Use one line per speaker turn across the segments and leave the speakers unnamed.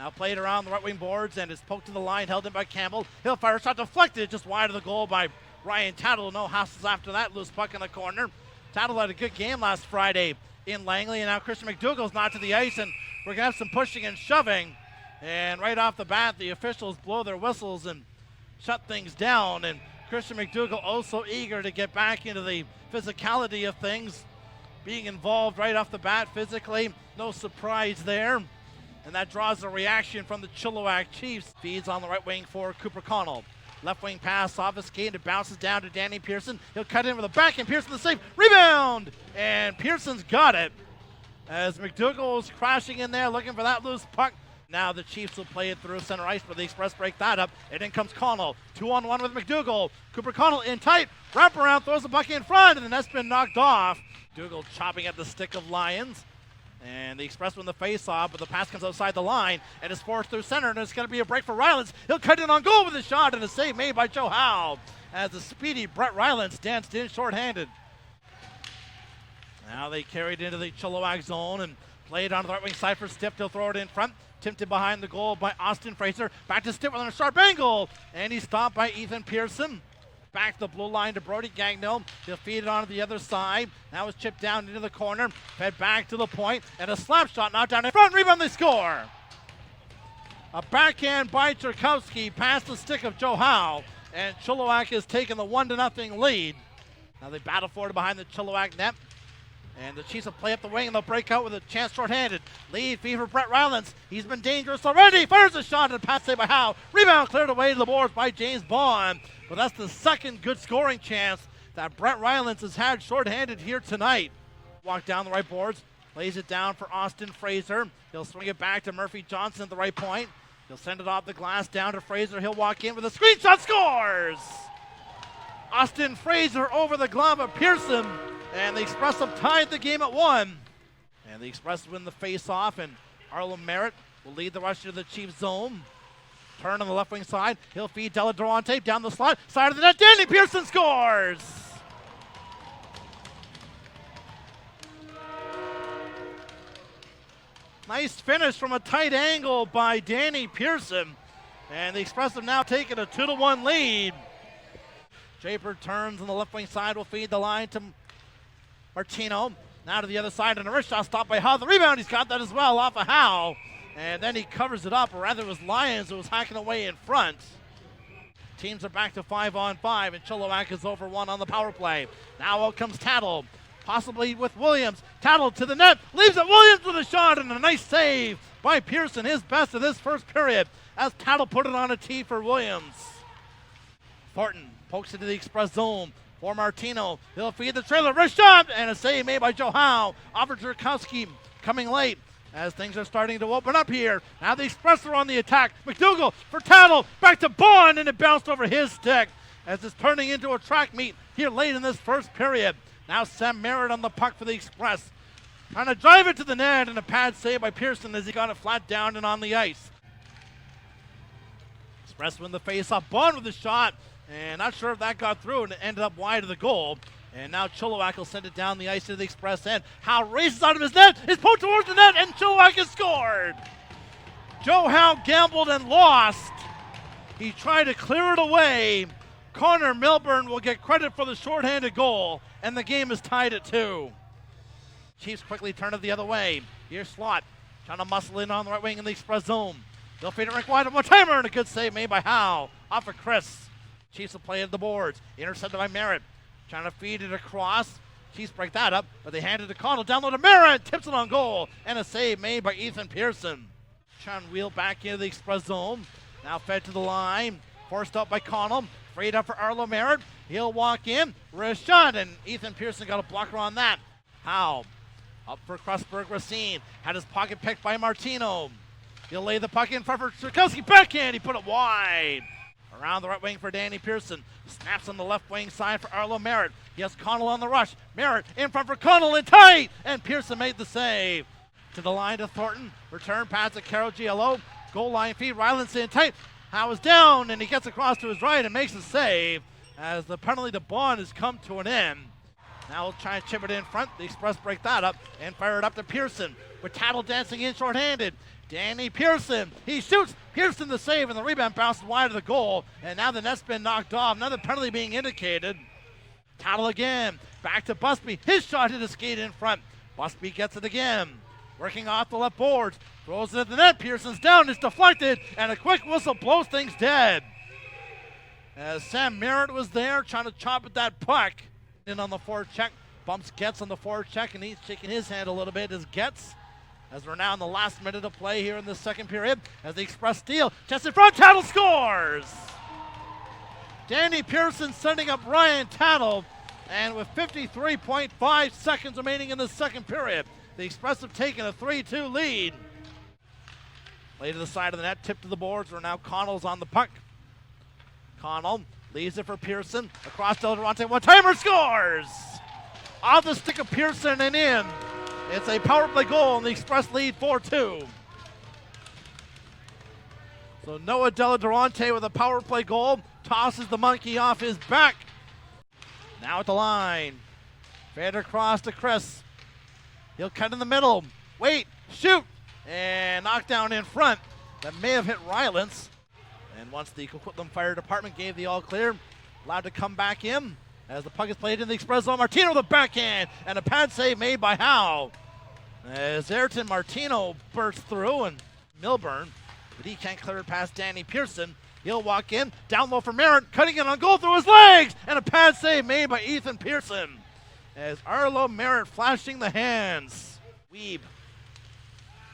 Now played around the right wing boards and is poked to the line, held in by Campbell. He'll fire a shot deflected just wide of the goal by Ryan Tattle. No hassles after that. Loose puck in the corner. Tattle had a good game last Friday in Langley, and now Christian McDougall's not to the ice, and we're going to have some pushing and shoving. And right off the bat, the officials blow their whistles and shut things down. And Christian McDougall also eager to get back into the physicality of things, being involved right off the bat physically. No surprise there. And that draws a reaction from the Chilliwack Chiefs. Feeds on the right wing for Cooper Connell. Left wing pass off his skate. It bounces down to Danny Pearson. He'll cut in with a backhand. Pearson the save. Rebound! And Pearson's got it as McDougall's crashing in there looking for that loose puck. Now the Chiefs will play it through center ice, but the Express break that up. And in comes Connell. 2-on-1 with McDougall. Cooper Connell in tight. Wrap around, throws the puck in front, and then that's been knocked off. McDougall chopping at the stick of Lions. And the Express win the face-off, but the pass comes outside the line and is forced through center, and it's going to be a break for Rylance. He'll cut in on goal with a shot, and a save made by Joe Howe as the speedy Brett Rylance danced in shorthanded. Now they carried into the Chilliwack zone and played on the right wing side for Stiff. He'll throw it in front. Tipped behind the goal by Austin Fraser. Back to Stiff on a sharp angle, and he's stopped by Ethan Pearson. Back to the blue line to Brody Gagnon. He'll feed it onto the other side. Now it's chipped down into the corner. Fed back to the point. And a slap shot knocked down in front. Rebound, they score. A backhand by Tchaikovsky past the stick of Joe Howe. And Chilliwack has taken the 1-0 lead. Now they battle for it behind the Chilliwack net. And the Chiefs will play up the wing, and they'll break out with a chance shorthanded. Lead feed for Brett Rylance. He's been dangerous already. Fires a shot, and a pass saved by Howe. Rebound cleared away to the boards by James Bond. But that's the second good scoring chance that Brett Rylance has had shorthanded here tonight. Walk down the right boards. Lays it down for Austin Fraser. He'll swing it back to Murphy Johnson at the right point. He'll send it off the glass down to Fraser. He'll walk in with a screen shot. Scores! Austin Fraser over the glove of Pearson. And the Express have tied the game at 1. And the Express win the face-off, and Arlo Merritt will lead the rush to the Chiefs zone. Turn on the left wing side. He'll feed Deladorante down the slot. Side of the net. Danny Pearson scores! Nice finish from a tight angle by Danny Pearson. And the Express have now taken a 2-1 lead. Draper turns on the left wing side. Will feed the line to Martino. Now to the other side, and a wrist shot stopped by Howe. The rebound, he's got that as well off of Howe. And then he covers it up, or rather it was Lyons who was hacking away in front. Teams are back to 5-on-5, and Chilliwack is over 1 on the power play. Now out comes Tattle, possibly with Williams. Tattle to the net, leaves it. Williams with a shot, and a nice save by Pearson, his best of this first period, as Tattle put it on a tee for Williams. Thornton pokes into the Express zone for Martino. He'll feed the trailer, wrist shot, and a save made by Joe Howe. Off of Tchaikovsky coming late as things are starting to open up here. Now the Express are on the attack. McDougall for Tattle, back to Bond, and it bounced over his stick as it's turning into a track meet here late in this first period. Now Sam Merritt on the puck for the Express. Trying to drive it to the net, and a pad save by Pearson as he got it flat down and on the ice. Express win the face-off. Bond with the shot, and not sure if that got through, and it ended up wide of the goal. And now Chilliwack will send it down the ice to the Express end. Howe races out of his net, is poked towards the net, and Chilliwack has scored. Joe Howe gambled and lost. He tried to clear it away. Connor Milburn will get credit for the shorthanded goal, and the game is tied at 2. Chiefs quickly turn it the other way. Here's Slot, trying to muscle in on the right wing in the Express zone. They'll feed it right wide, one timer, and a good save made by Howe off of Chris. Chiefs will play at the boards, intercepted by Merritt. Trying to feed it across. Chiefs break that up, but they hand it to Connell. Down low to Merritt, tips it on goal, and a save made by Ethan Pearson. Trying to wheel back into the Express zone. Now fed to the line, forced up by Connell. Freed up for Arlo Merritt. He'll walk in, wrist shot, and Ethan Pearson got a blocker on that. Howe up for Krusberg Racine. Had his pocket picked by Martino. He'll lay the puck in front for Tchaikovsky. Backhand, he put it wide. Around the right wing for Danny Pearson. Snaps on the left wing side for Arlo Merritt. He has Connell on the rush. Merritt in front for Connell in tight. And Pearson made the save. To the line to Thornton. Return pass to Carol Giello. Goal line feed. Rylance in tight. Howe is down, and he gets across to his right and makes the save as the penalty to Bond has come to an end. Now we'll try and chip it in front. The Express break that up and fire it up to Pearson. With Tattle dancing in short-handed. Danny Pearson, he shoots. Pearson the save, and the rebound bounces wide of the goal. And now the net's been knocked off. Another penalty being indicated. Tattle again. Back to Busby. His shot hit a skate in front. Busby gets it again. Working off the left boards. Throws it at the net. Pearson's down. It's deflected. And a quick whistle blows things dead. As Sam Merritt was there trying to chop at that puck. In on the forward check. Bumps Getz on the forward check, and he's shaking his hand a little bit as Getz. As we're now in the last minute of play here in the second period. As the Express steal. Chest in front. Tattle scores! Danny Pearson sending up Ryan Tattle. And with 53.5 seconds remaining in the second period, the Express have taken a 3-2 lead. Play to the side of the net, tip to the boards, where now Connell's on the puck. Connell leaves it for Pearson. Across Del Durante, one-timer scores! Off the stick of Pearson and in. It's a power play goal, and the Express lead 4-2. So Noah Del Durante with a power play goal tosses the monkey off his back. Now at the line. Fade across to Chris. He'll cut in the middle. Wait, shoot, and knock down in front. That may have hit Rylance. And once the Coquitlam Fire Department gave the all clear, allowed to come back in. As the puck is played in the Express zone, Martino the backhand, and a pad save made by Howe. As Ayrton Martino bursts through, and Milburn, but he can't clear it past Danny Pearson. He'll walk in, down low for Merritt, cutting it on goal through his legs, and a pad save made by Ethan Pearson. As Arlo Merritt flashing the hands. Weeb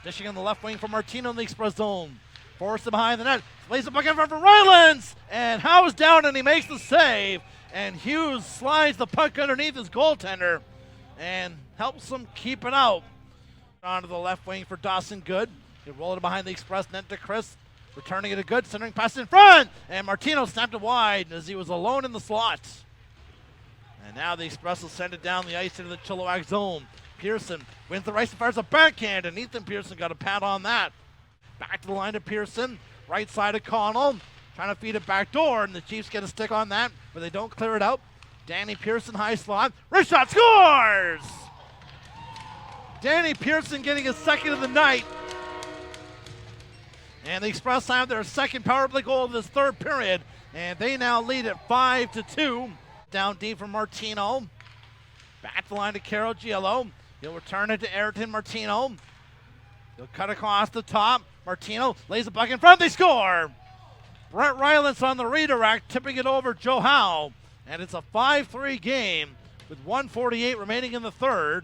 dishing on the left wing for Martino in the Express zone. Forced it behind the net, plays the puck in front for Rylance, and Howe's down and he makes the save. And Hughes slides the puck underneath his goaltender and helps him keep it out. Onto the left wing for Dawson Good. He rolled it behind the Express net to Chris. Returning it to Good, centering pass in front. And Martino snapped it wide as he was alone in the slot. And now the Express will send it down the ice into the Chilliwack zone. Pearson wins the race and fires a backhand, and Ethan Pearson got a pat on that. Back to the line to Pearson. Right side of Connell. Trying to feed it back door, and the Chiefs get a stick on that, but they don't clear it out. Danny Pearson, high slot. Wrist shot, scores! Danny Pearson getting his second of the night. And the Express have their second power play goal of this third period, and they now lead at 5-2. Down deep from Martino. Back to the line to Carol Giello. He'll return it to Ayrton Martino. He'll cut across the top. Martino lays the puck in front. They score! Brett Rylance on the redirect, tipping it over Joe Howe. And it's a 5-3 game with 1:48 remaining in the third.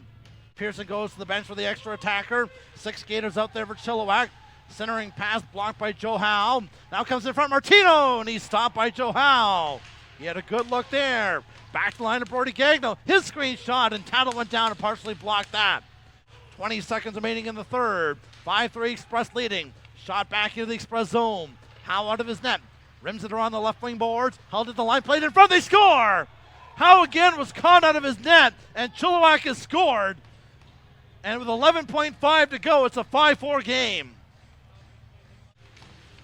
Pearson goes to the bench for the extra attacker. 6 skaters out there for Chilliwack. Centering pass blocked by Joe Howe. Now comes in front Martino, and he's stopped by Joe Howe. He had a good look there. Back to the line of Brody Gagno. His screen shot, and Tattle went down and partially blocked that. 20 seconds remaining in the third. 5-3 Express leading. Shot back into the Express zone. Howe out of his net. Rims it around the left wing boards. Held at the line, played in front. They score! Howe again was caught out of his net, and Chilliwack has scored. And with 11.5 to go, it's a 5-4 game.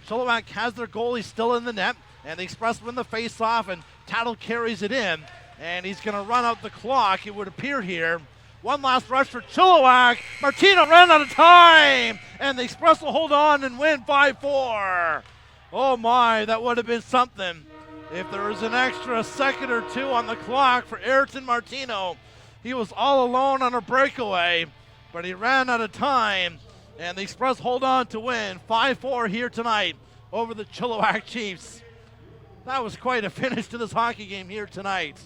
Chilliwack has their goalie still in the net, and the Express win the face-off, and Tattle carries it in. And he's going to run out the clock, it would appear here. One last rush for Chilliwack. Martino ran out of time, and the Express will hold on and win 5-4. Oh my, that would have been something. If there was an extra second or two on the clock for Ayrton Martino. He was all alone on a breakaway, but he ran out of time, and the Express hold on to win 5-4 here tonight over the Chilliwack Chiefs. That was quite a finish to this hockey game here tonight.